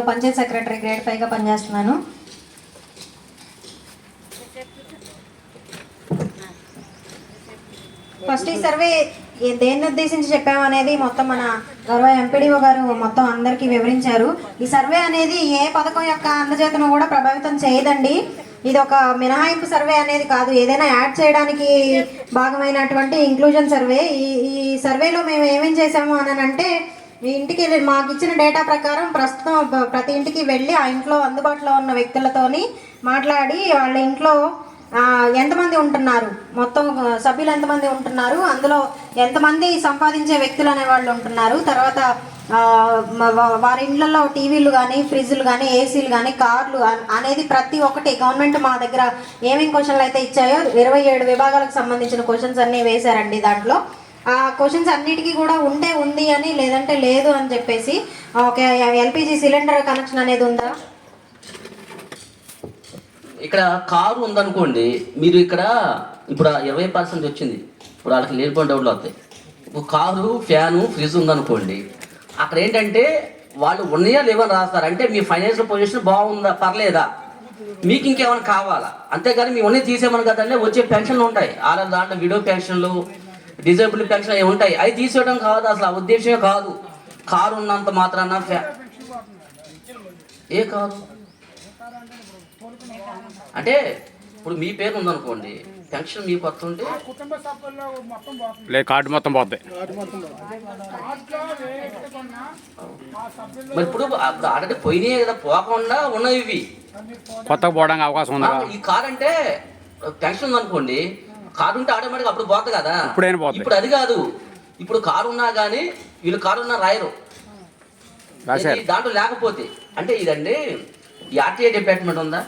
Panchayat secretary grade 5గా పనిచేస్తున్నాను. First ఈ survey దేన్ని ఉద్దేశించి చెప్పామనేది మొత్తం మన గౌరవ ఎంపీడీఓ గారు మొత్తం అందరికీ వివరించారు. ఈ సర్వే అనేది ఏ పథకం యొక్క అందజేతను కూడా ప్రభావితం చేయదండి. ఇది ఒక మినహాయింపు సర్వే అనేది కాదు, ఏదైనా యాడ్ చేయడానికి భాగమైనటువంటి ఇంక్లూజన్ సర్వే. ఈ సర్వేలో మేము ఏమేం చేసాము అని అంటే, ఇంటికి మాకు ఇచ్చిన డేటా ప్రకారం ప్రస్తుతం ప్రతి ఇంటికి వెళ్ళి ఆ ఇంట్లో అందుబాటులో ఉన్న వ్యక్తులతోని మాట్లాడి వాళ్ళ ఇంట్లో ఎంతమంది ఉంటున్నారు, మొత్తం సభ్యులు ఎంతమంది ఉంటున్నారు, అందులో ఎంతమంది సంపాదించే వ్యక్తులు అనేవాళ్ళు ఉంటున్నారు, తర్వాత వారి ఇళ్లలో టీవీలు కానీ ఫ్రిడ్జ్లు కానీ ఏసీలు కానీ కార్లు అనేది ప్రతి ఒక్కటి గవర్నమెంట్ మా దగ్గర ఏమేమి క్వశ్చన్లు అయితే ఇచ్చాయో 27 విభాగాలకు సంబంధించిన క్వశ్చన్స్ అన్నీ వేశారండి. దాంట్లో ఆ క్వశ్చన్స్ అన్నిటికీ కూడా ఉంటే ఉంది అని, లేదంటే లేదు అని చెప్పేసి. ఓకే, ఎల్పిజి సిలిండర్ కనెక్షన్ అనేది ఉందా, ఇక్కడ కారు ఉందనుకోండి, మీరు ఇక్కడ ఇప్పుడు 20% వచ్చింది, ఇప్పుడు వాళ్ళకి లేనిపోయిన డౌట్లు వస్తాయి. ఇప్పుడు కారు ఫ్యాను ఫ్రిడ్జ్ ఉందనుకోండి, అక్కడ ఏంటంటే వాళ్ళు ఉన్నాయా లేవని రాస్తారు. అంటే మీ ఫైనాన్షియల్ పొజిషన్ బాగుందా పర్లేదా, మీకు ఇంకేమైనా కావాలా, అంతేగాని మీ ఉన్నాయి తీసేయమని కదండి. వచ్చే పెన్షన్లు ఉంటాయి, వాళ్ళ దాంట్లో విడో పెన్షన్లు డిజేబుల్ పెన్షన్ అవి ఉంటాయి, అవి తీసేయడం కాదు అసలు, ఆ ఉద్దేశమే కాదు. కారు ఉన్నంత మాత్రాన ఏ కారు అంటే ఇప్పుడు మీ పేరు ఉందనుకోండి, పెన్షన్ మీకు వస్తుంటే కార్డు మొత్తం పోద్ది. మరి ఇప్పుడు ఆల్రెడీ పోయినాయి కదా, పోకుండా ఉన్నవి ఇవి కొత్తగా పోవడానికి అవకాశం ఉంది. ఈ కార్ అంటే పెన్షన్ ఉందనుకోండి, కారు ఉంటే ఆటోమేటిక్ అప్పుడు పోతుంది కదా. ఇప్పుడు అది కాదు, ఇప్పుడు కారు ఉన్నా కానీ వీళ్ళు కారు ఉన్నా రాయరు దాంట్లో లేకపోతే. అంటే ఇదండి ఈ ఆర్టీఐ డిపార్ట్మెంట్ ఉందా,